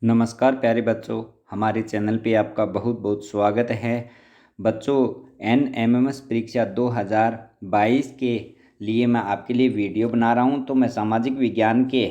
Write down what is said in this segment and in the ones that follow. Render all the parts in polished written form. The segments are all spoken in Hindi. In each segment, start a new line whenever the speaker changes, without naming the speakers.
नमस्कार प्यारे बच्चों, हमारे चैनल पे आपका बहुत बहुत स्वागत है। बच्चों, एनएमएमएस परीक्षा 2022 के लिए मैं आपके लिए वीडियो बना रहा हूँ। तो मैं सामाजिक विज्ञान के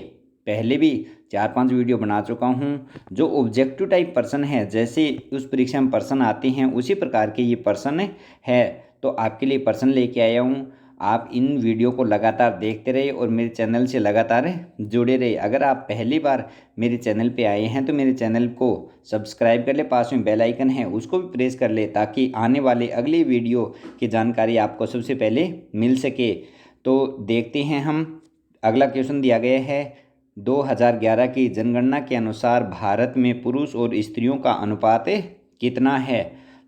पहले भी 4-5 वीडियो बना चुका हूँ। जो ऑब्जेक्टिव टाइप प्रश्न है, जैसे उस परीक्षा में प्रश्न आते हैं उसी प्रकार के ये प्रश्न है। तो आपके लिए प्रश्न लेके आया हूँ। आप इन वीडियो को लगातार देखते रहे और मेरे चैनल से लगातार जुड़े रहे। अगर आप पहली बार मेरे चैनल पे आए हैं तो मेरे चैनल को सब्सक्राइब कर ले, पास में बेल आइकन है उसको भी प्रेस कर ले, ताकि आने वाले अगले वीडियो की जानकारी आपको सबसे पहले मिल सके। तो देखते हैं हम। अगला क्वेश्चन दिया गया है, 2011 की जनगणना के अनुसार भारत में पुरुष और स्त्रियों का अनुपात कितना है।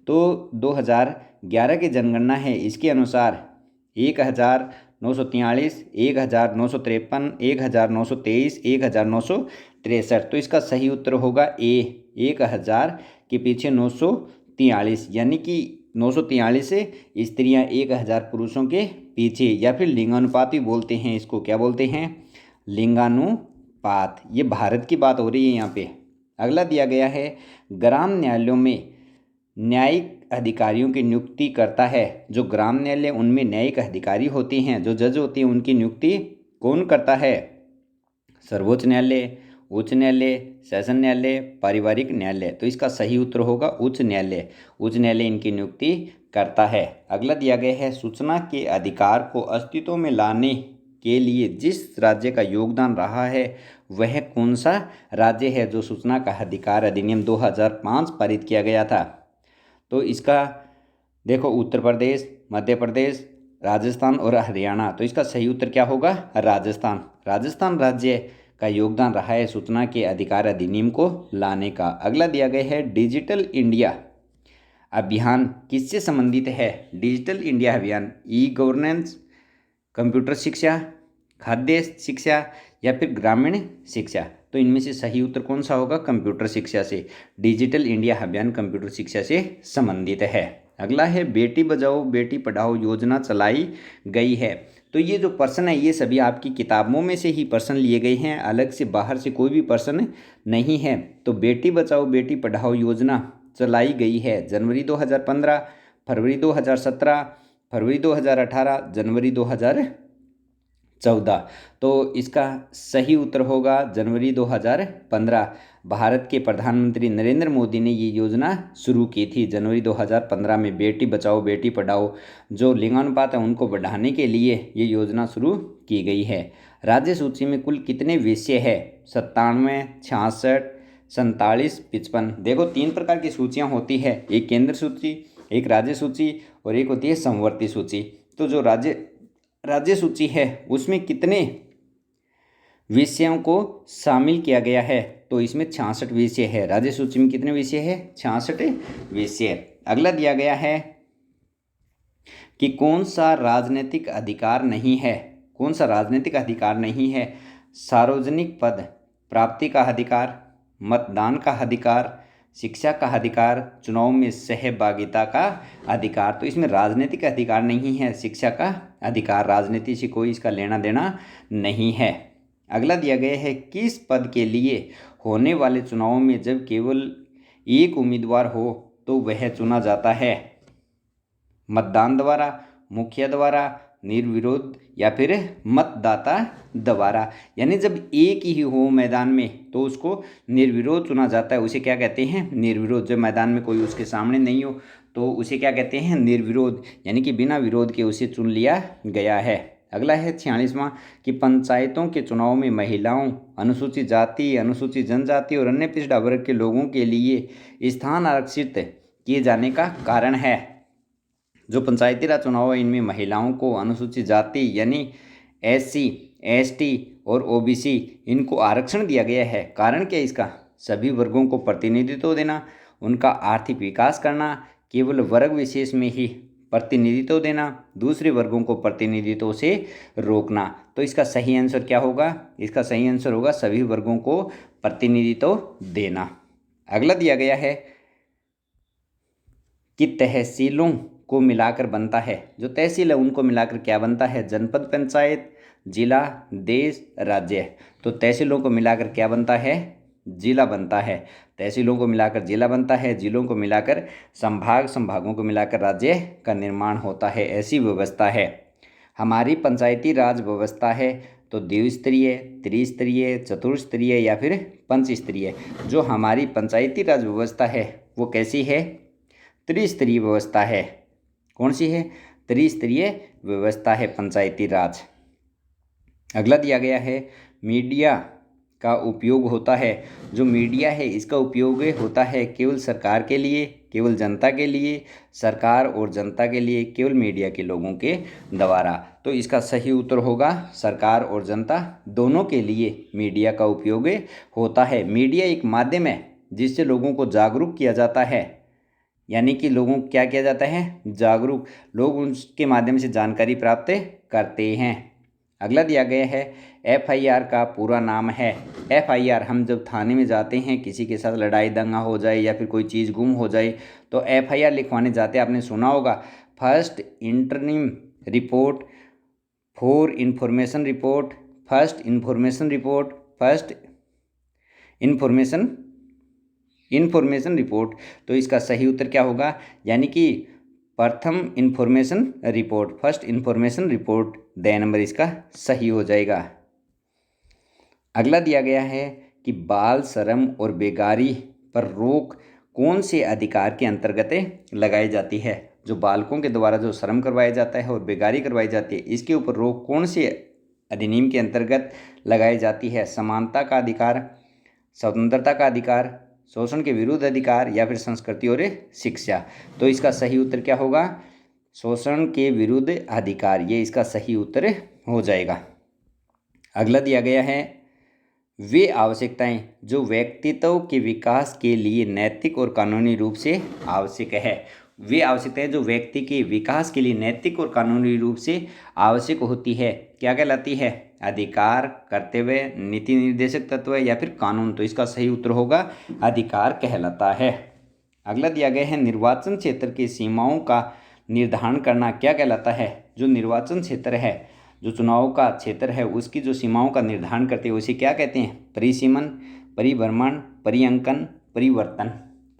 तो 2011 की जनगणना है, इसके अनुसार 1943, 1953, 1923, 1963। तो इसका सही उत्तर होगा ए, 1000 के पीछे 943, यानी कि 943 से स्त्रियां 1000 पुरुषों के पीछे, या फिर लिंगानुपात भी बोलते हैं इसको। क्या बोलते हैं? लिंगानुपात। ये भारत की बात हो रही है यहाँ पे। अगला दिया गया है, ग्राम न्यायालयों में न्यायिक अधिकारियों की नियुक्ति करता है। जो ग्राम न्यायालय, उनमें न्यायिक अधिकारी होते हैं, जो जज होते हैं, उनकी नियुक्ति कौन करता है? सर्वोच्च न्यायालय, उच्च न्यायालय, सेशन न्यायालय, पारिवारिक न्यायालय। तो इसका सही उत्तर होगा उच्च न्यायालय। उच्च न्यायालय इनकी नियुक्ति करता है। अगला दिया गया है, सूचना के अधिकार को अस्तित्व में लाने के लिए जिस राज्य का योगदान रहा है वह कौन सा राज्य है? जो सूचना का अधिकार अधिनियम 2005 पारित किया गया था। तो इसका देखो, उत्तर प्रदेश, मध्य प्रदेश, राजस्थान और हरियाणा। तो इसका सही उत्तर क्या होगा? राजस्थान। राजस्थान राज्य का योगदान रहा है सूचना के अधिकार अधिनियम को लाने का। अगला दिया गया है, डिजिटल इंडिया अभियान किससे संबंधित है? डिजिटल इंडिया अभियान ई गवर्नेंस, कंप्यूटर शिक्षा, खाद्य शिक्षा, या फिर ग्रामीण शिक्षा। तो इनमें से सही उत्तर कौन सा होगा? कंप्यूटर शिक्षा से। डिजिटल इंडिया अभियान कंप्यूटर शिक्षा से संबंधित है। अगला है, बेटी बचाओ बेटी पढ़ाओ योजना चलाई गई है। तो ये जो प्रश्न है ये सभी आपकी किताबों में से ही प्रश्न लिए गए हैं, अलग से बाहर से कोई भी प्रश्न नहीं है। तो बेटी बचाओ बेटी पढ़ाओ योजना चलाई गई है जनवरी 2015, फरवरी 2017, फरवरी 2018, जनवरी 2014। तो इसका सही उत्तर होगा जनवरी 2015। भारत के प्रधानमंत्री नरेंद्र मोदी ने ये योजना शुरू की थी जनवरी 2015 में। बेटी बचाओ बेटी पढ़ाओ, जो लिंगानुपात है उनको बढ़ाने के लिए ये योजना शुरू की गई है। राज्य सूची में कुल कितने विषय है? 97, 66, 47, 55। देखो, 3 प्रकार की सूचियाँ होती है, एक केंद्र सूची, एक राज्य सूची और एक होती है समवर्ती सूची। तो जो राज्य सूची है उसमें कितने विषयों को शामिल किया गया है? तो इसमें 66 विषय है। राज्य सूची में कितने विषय है? 66 विषय। अगला दिया गया है कि कौन सा राजनीतिक अधिकार नहीं है? कौन सा राजनीतिक अधिकार नहीं है? सार्वजनिक पद प्राप्ति का अधिकार, मतदान का अधिकार, शिक्षा का अधिकार, चुनाव में सहभागिता का अधिकार। तो इसमें राजनीतिक अधिकार नहीं है, शिक्षा का अधिकार। राजनीति से कोई इसका लेना देना नहीं है। अगला दिया गया है, किस पद के लिए होने वाले चुनाव में जब केवल एक उम्मीदवार हो तो वह चुना जाता है? मतदान द्वारा, मुखिया द्वारा, निर्विरोध, या फिर मतदाता द्वारा। यानी जब एक ही हो मैदान में तो उसको निर्विरोध चुना जाता है। उसे क्या कहते हैं? निर्विरोध। जब मैदान में कोई उसके सामने नहीं हो तो उसे क्या कहते हैं? निर्विरोध, यानी कि बिना विरोध के उसे चुन लिया गया है। अगला है 46वां, कि पंचायतों के चुनाव में महिलाओं, अनुसूचित जाति, अनुसूचित जनजाति और अन्य पिछड़ा वर्ग के लोगों के लिए स्थान आरक्षित किए जाने का कारण है। जो पंचायती राज चुनाव है इनमें महिलाओं को, अनुसूचित जाति यानी SC, ST और OBC इनको आरक्षण दिया गया है। कारण क्या है इसका? सभी वर्गों को प्रतिनिधित्व देना, उनका आर्थिक विकास करना, केवल वर्ग विशेष में ही प्रतिनिधित्व देना, दूसरे वर्गों को प्रतिनिधित्व से रोकना। तो इसका सही आंसर क्या होगा? इसका सही आंसर होगा सभी वर्गों को प्रतिनिधित्व देना। अगला दिया गया है कि तहसीलों को मिलाकर बनता है, जो तहसील है उनको मिलाकर क्या बनता है? जनपद, पंचायत, जिला, देश, राज्य। तो तहसीलों को मिलाकर क्या बनता है? जिला बनता है। तहसीलों को मिलाकर जिला बनता है, जिलों को मिलाकर संभाग, संभागों को मिलाकर राज्य का निर्माण होता है। ऐसी व्यवस्था है हमारी पंचायती राज व्यवस्था है। तो द्विस्तरीय, त्रिस्तरीय, चतुर्स्तरीय या फिर पंचस्तरीय। जो हमारी पंचायती राज व्यवस्था है वो कैसी है? त्रिस्तरीय व्यवस्था है। कौन सी है? त्रिस्तरीय व्यवस्था है पंचायती राज। अगला दिया गया है मीडिया का उपयोग होता है। जो मीडिया है इसका उपयोग होता है केवल सरकार के लिए, केवल जनता के लिए, सरकार और जनता के लिए, केवल मीडिया के लोगों के द्वारा। तो इसका सही उत्तर होगा सरकार और जनता दोनों के लिए मीडिया का उपयोग होता है। मीडिया एक माध्यम है जिससे लोगों को जागरूक किया जाता है, यानी कि लोगों को क्या किया जाता है? जागरूक। लोग उसके माध्यम से जानकारी प्राप्त करते हैं। अगला दिया गया है एफआईआर का पूरा नाम है। एफआईआर, हम जब थाने में जाते हैं, किसी के साथ लड़ाई दंगा हो जाए या फिर कोई चीज़ गुम हो जाए तो एफआईआर लिखवाने जाते हैं। आपने सुना होगा first interim report, for information report, first information report, first information report. तो इसका सही उत्तर क्या होगा? यानी कि प्रथम information report, first information report the number इसका सही हो जाएगा। अगला दिया गया है कि बाल श्रम और बेगारी पर रोक कौन से अधिकार के अंतर्गत लगाई जाती है? जो बालकों के द्वारा जो श्रम करवाया जाता है और बेगारी करवाई जाती है, इसके ऊपर रोक कौन से अधिनियम के अंतर्गत लगाई जाती है? समानता का अधिकार, स्वतंत्रता का अधिकार, शोषण के विरुद्ध अधिकार या फिर संस्कृति और शिक्षा। तो इसका सही उत्तर क्या होगा? शोषण के विरुद्ध अधिकार, ये इसका सही उत्तर हो जाएगा। अगला दिया गया है वे आवश्यकताएं जो व्यक्तित्व के विकास के लिए नैतिक और कानूनी रूप से आवश्यक है। वे आवश्यकताएं जो व्यक्ति के विकास के लिए नैतिक और कानूनी रूप से आवश्यक होती है, क्या कहलाती है? अधिकार, कर्तव्य, नीति निर्देशक तत्व या फिर कानून। तो इसका सही उत्तर होगा अधिकार कहलाता है। अगला दिया गया है निर्वाचन क्षेत्र की सीमाओं का निर्धारण करना क्या कहलाता है? जो निर्वाचन क्षेत्र है, जो चुनाव का क्षेत्र है, उसकी जो सीमाओं का निर्धारण करते हैं उसे क्या कहते हैं? परिसीमन, परिभ्रमण, परिअंकन, परिवर्तन।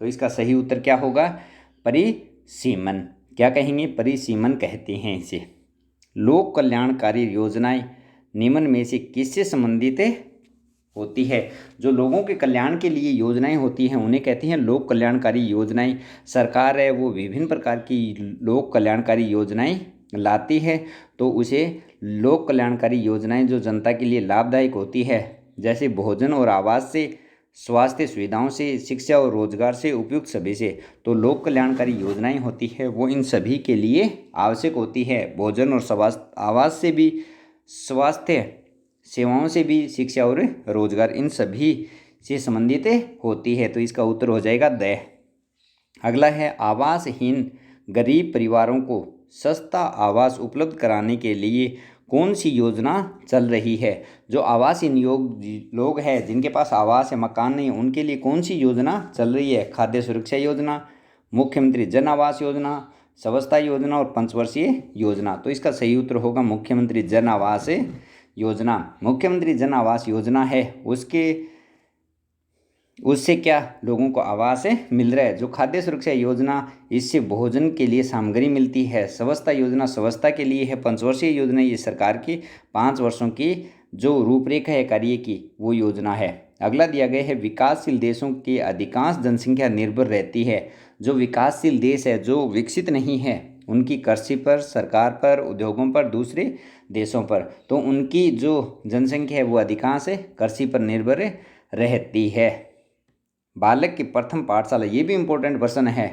तो इसका सही उत्तर क्या होगा? परिसीमन। क्या कहेंगे? परिसीमन कहते हैं इसे। लोक कल्याणकारी योजनाएं निम्न में से किससे संबंधित होती है? जो लोगों के कल्याण के लिए योजनाएं होती हैं उन्हें कहते हैं लोक कल्याणकारी योजनाएं। सरकार है वो विभिन्न प्रकार की लोक कल्याणकारी योजनाएं लाती है, तो उसे लोक कल्याणकारी योजनाएं जो जनता के लिए लाभदायक होती है, जैसे भोजन और आवास से, स्वास्थ्य सुविधाओं से, शिक्षा और रोजगार से, उपयुक्त सभी से। तो लोक कल्याणकारी योजनाएं होती है वो इन सभी के लिए आवश्यक होती है। भोजन और आवास से भी, स्वास्थ्य सेवाओं से भी, शिक्षा और रोजगार, इन सभी से संबंधित होती है। तो इसका उत्तर हो जाएगा द। अगला है आवासहीन गरीब परिवारों को सस्ता आवास उपलब्ध कराने के लिए कौन सी योजना चल रही है? जो आवासहीन लोग हैं जिनके पास आवास है, मकान नहीं, उनके लिए कौन सी योजना चल रही है? खाद्य सुरक्षा योजना, मुख्यमंत्री जन आवास योजना, स्वास्थ्य योजना और पंचवर्षीय योजना। तो इसका सही उत्तर होगा मुख्यमंत्री जन आवास योजना। मुख्यमंत्री जन आवास योजना है उससे क्या लोगों को आवास मिल रहा है। जो खाद्य सुरक्षा योजना, इससे भोजन के लिए सामग्री मिलती है। स्वास्थ्य योजना स्वच्छता के लिए है। पंचवर्षीय योजना ये सरकार की 5 वर्षों की जो रूपरेखा है कार्य की, वो योजना है। अगला दिया गया है विकासशील देशों की अधिकांश जनसंख्या निर्भर रहती है। जो विकासशील देश है, जो विकसित नहीं है, उनकी कृषि पर, सरकार पर, उद्योगों पर, दूसरे देशों पर, तो उनकी जो जनसंख्या है वो अधिकांश कृषि पर निर्भर रहती है। बालक की प्रथम पाठशाला, ये भी इम्पोर्टेंट प्रश्न है।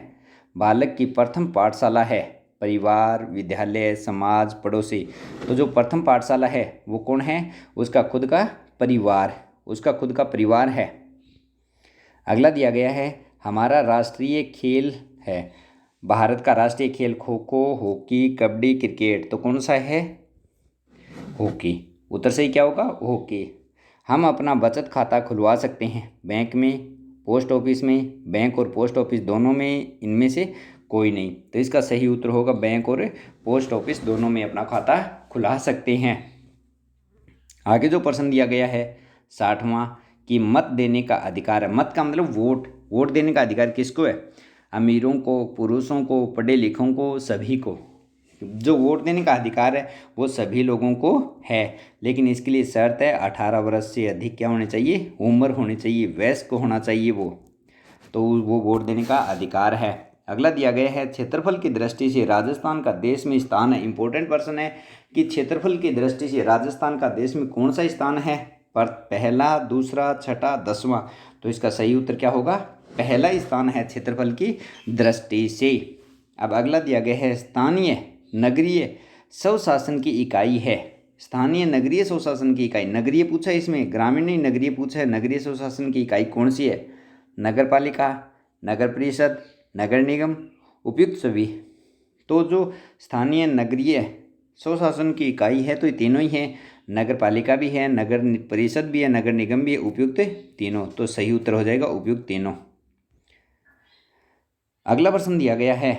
बालक की प्रथम पाठशाला है परिवार, विद्यालय, समाज, पड़ोसी। तो जो प्रथम पाठशाला है वो कौन है? उसका खुद का परिवार, उसका खुद का परिवार है। अगला दिया गया है हमारा राष्ट्रीय खेल है। भारत का राष्ट्रीय खेल खो खो, हॉकी, कबड्डी, क्रिकेट। तो कौन सा है? हॉकी। उत्तर सही क्या होगा? हॉकी। हम अपना बचत खाता खुलवा सकते हैं बैंक में, पोस्ट ऑफिस में। बैंक और पोस्ट ऑफिस दोनों में, इनमें से कोई नहीं। तो इसका सही उत्तर होगा बैंक और पोस्ट ऑफिस दोनों में अपना खाता खुला सकते हैं। आगे जो प्रश्न दिया गया है 60वां कि मत देने का अधिकार है। मत का मतलब वोट, वोट देने का अधिकार किसको है? अमीरों को, पुरुषों को, पढ़े लिखों को, सभी को। जो वोट देने का अधिकार है वो सभी लोगों को है, लेकिन इसके लिए शर्त है 18 वर्ष से अधिक क्या होने चाहिए? उम्र होनी चाहिए, वयस्क होना चाहिए वो, तो वो वोट देने का अधिकार है। अगला दिया गया है क्षेत्रफल की दृष्टि से राजस्थान का देश में स्थान है। इंपॉर्टेंट प्रश्न है कि क्षेत्रफल की दृष्टि से राजस्थान का देश में कौन सा स्थान है? पर पहला, दूसरा, छठा, 10वां। तो इसका सही उत्तर क्या होगा? पहला स्थान है क्षेत्रफल की दृष्टि से। अब अगला दिया गया है स्थानीय नगरीय स्वशासन की इकाई है। स्थानीय नगरीय स्वशासन की इकाई, नगरीय पूछा है इसमें, ग्रामीण नहीं, नगरीय पूछा है। नगरीय स्वशासन की इकाई कौन सी है? नगर पालिका, नगर परिषद, नगर निगम, उपयुक्त सभी। तो जो स्थानीय नगरीय स्वशासन की इकाई है तो ये तीनों ही हैं, नगर पालिका भी है, नगर परिषद भी है, नगर निगम भी है, उपयुक्त तीनों। तो सही उत्तर हो जाएगा उपयुक्त तीनों। अगला प्रश्न दिया गया है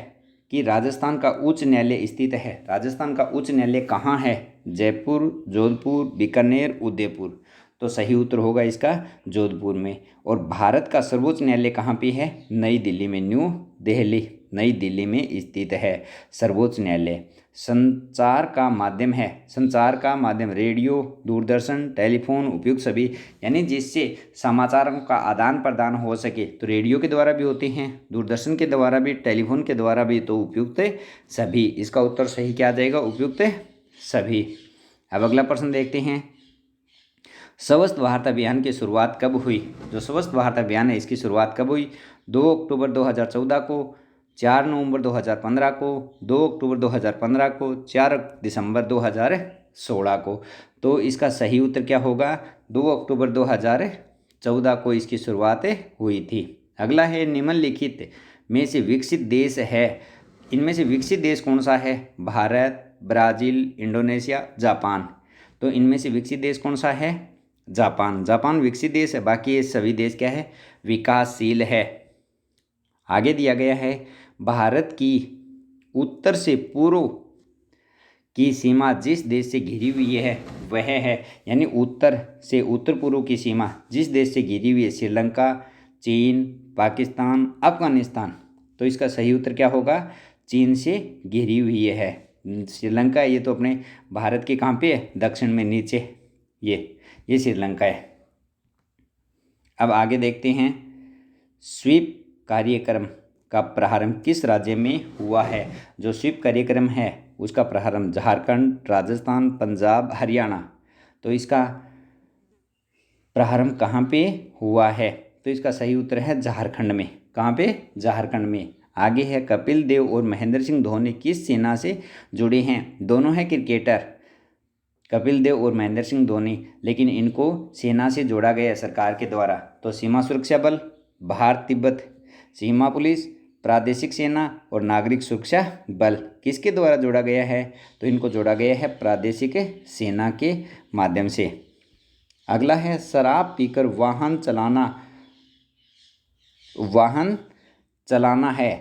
कि राजस्थान का उच्च न्यायालय स्थित है। राजस्थान का उच्च न्यायालय कहाँ है? जयपुर, जोधपुर, बीकानेर, उदयपुर। तो सही उत्तर होगा इसका जोधपुर में। और भारत का सर्वोच्च न्यायालय कहाँ पे है? नई दिल्ली में, न्यू दिल्ली, नई दिल्ली में स्थित है सर्वोच्च न्यायालय। संचार का माध्यम है, संचार का माध्यम रेडियो, दूरदर्शन, टेलीफोन, उपयुक्त सभी। यानी जिससे समाचारों का आदान प्रदान हो सके, तो रेडियो के द्वारा भी होते हैं, दूरदर्शन के द्वारा भी, टेलीफोन के द्वारा भी, तो उपयुक्त सभी। इसका उत्तर सही क्या आ जाएगा? उपयुक्त सभी। अब अगला प्रश्न देखते हैं, स्वस्थ भारत अभियान की शुरुआत कब हुई? जो स्वस्थ भारत अभियान है इसकी शुरुआत कब हुई? 2 अक्टूबर 2014 को, 4 नवंबर 2015 को, 2 अक्टूबर 2015 को, 4 दिसंबर 2016 को। तो इसका सही उत्तर क्या होगा? 2 अक्टूबर 2014 को इसकी शुरुआत हुई थी। अगला है निम्नलिखित में से विकसित देश है। इनमें से विकसित देश कौन सा है? Bharat, Brazil, Indonesia, Japan. तो इनमें से विकसित देश कौन सा है? जापान। जापान विकसित देश है, बाकी ये सभी देश क्या है? विकासशील है। आगे दिया गया है भारत की उत्तर से पूर्व की सीमा जिस देश से घिरी हुई है वह है, यानी उत्तर से उत्तर पूर्व की सीमा जिस देश से घिरी हुई है, श्रीलंका, चीन, पाकिस्तान, अफगानिस्तान। तो इसका सही उत्तर क्या होगा? चीन से घिरी हुई है श्रीलंका। ये तो अपने भारत के कहाँ पे है? दक्षिण में नीचे, ये श्रीलंका है। अब आगे देखते हैं, स्वीप कार्यक्रम का प्रारंभ किस राज्य में हुआ है? जो स्वीप कार्यक्रम है उसका प्रारंभ झारखंड, राजस्थान, पंजाब, हरियाणा। तो इसका प्रारंभ कहाँ पे हुआ है? तो इसका सही उत्तर है झारखंड में। कहाँ पे? झारखंड में। आगे है कपिल देव और महेंद्र सिंह धोनी किस सेना से जुड़े हैं? दोनों हैं क्रिकेटर, कपिल देव और महेंद्र सिंह धोनी, लेकिन इनको सेना से जोड़ा गया है सरकार के द्वारा। तो सीमा सुरक्षा बल, भारत तिब्बत सीमा पुलिस, प्रादेशिक सेना और नागरिक सुरक्षा बल, किसके द्वारा जोड़ा गया है? तो इनको जोड़ा गया है प्रादेशिक सेना के माध्यम से। अगला है शराब पीकर वाहन चलाना है।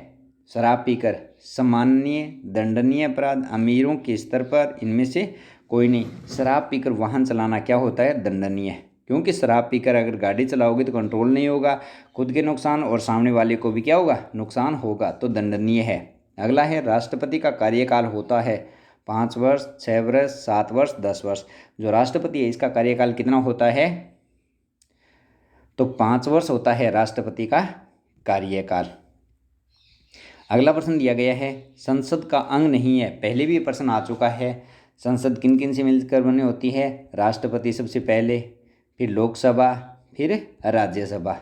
शराब पीकर सामान्य दंडनीय अपराध, अमीरों के स्तर पर इनमें से कोई नहीं। शराब पीकर वाहन चलाना क्या होता है? दंडनीय। क्योंकि शराब पीकर अगर गाड़ी चलाओगे तो कंट्रोल नहीं होगा, खुद के नुकसान और सामने वाले को भी क्या होगा? नुकसान होगा, तो दंडनीय है। अगला है राष्ट्रपति का कार्यकाल होता है 5 वर्ष, 6 वर्ष, 7 वर्ष, 10 वर्ष। जो राष्ट्रपति है इसका कार्यकाल कितना होता है? तो 5 वर्ष होता है राष्ट्रपति का कार्यकाल। अगला प्रश्न दिया गया है, संसद का अंग नहीं है। पहले भी ये प्रश्न आ चुका है। संसद किन किन से मिलकर बनी होती है? राष्ट्रपति सबसे पहले, फिर लोकसभा, फिर राज्यसभा।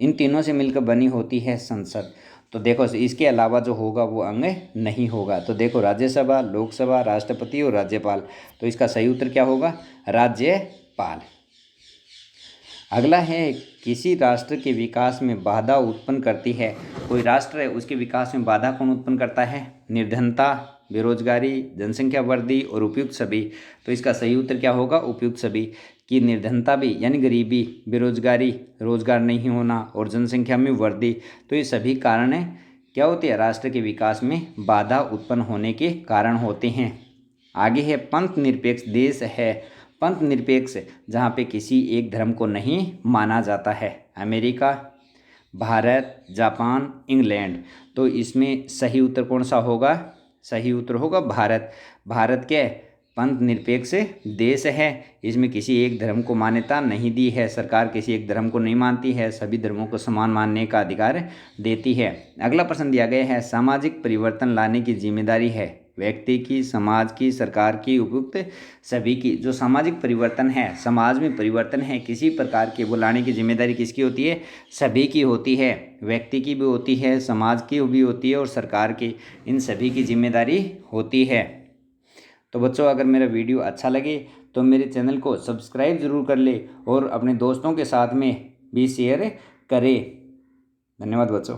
इन तीनों से मिलकर बनी होती है संसद। तो देखो इसके अलावा जो होगा वो अंग नहीं होगा। तो देखो राज्यसभा, लोकसभा, राष्ट्रपति और राज्यपाल। तो इसका सही उत्तर क्या होगा? राज्यपाल। अगला है किसी राष्ट्र के विकास में बाधा उत्पन्न करती है। कोई राष्ट्र है उसके विकास में बाधा कौन उत्पन्न करता है? निर्धनता, बेरोजगारी, जनसंख्या वृद्धि और उपयुक्त सभी। तो इसका सही उत्तर क्या होगा? उपयुक्त सभी। कि निर्धनता भी यानी गरीबी, बेरोजगारी, रोजगार नहीं होना और जनसंख्या में वृद्धि, तो ये सभी कारण क्या होते हैं? राष्ट्र के विकास में बाधा उत्पन्न होने के कारण होते हैं। आगे है पंथ निरपेक्ष देश है। पंथ निरपेक्ष जहाँ पे किसी एक धर्म को नहीं माना जाता है, अमेरिका, भारत, जापान, इंग्लैंड। तो इसमें सही उत्तर कौन सा होगा? सही उत्तर होगा भारत। भारत के पंथ निरपेक्ष देश है, इसमें किसी एक धर्म को मान्यता नहीं दी है, सरकार किसी एक धर्म को नहीं मानती है, सभी धर्मों को समान मानने का अधिकार देती है। अगला प्रश्न दिया गया है, सामाजिक परिवर्तन लाने की जिम्मेदारी है व्यक्ति की, समाज की, सरकार की, उपयुक्त सभी की। जो सामाजिक परिवर्तन है, समाज में परिवर्तन है किसी प्रकार के, वो लाने की जिम्मेदारी किसकी होती है? सभी की होती है, व्यक्ति की भी होती है, समाज की भी होती है और सरकार की, इन सभी की जिम्मेदारी होती है। तो बच्चों, अगर मेरा वीडियो अच्छा लगे तो मेरे चैनल को सब्सक्राइब ज़रूर कर ले और अपने दोस्तों के साथ में भी शेयर करें। धन्यवाद बच्चों।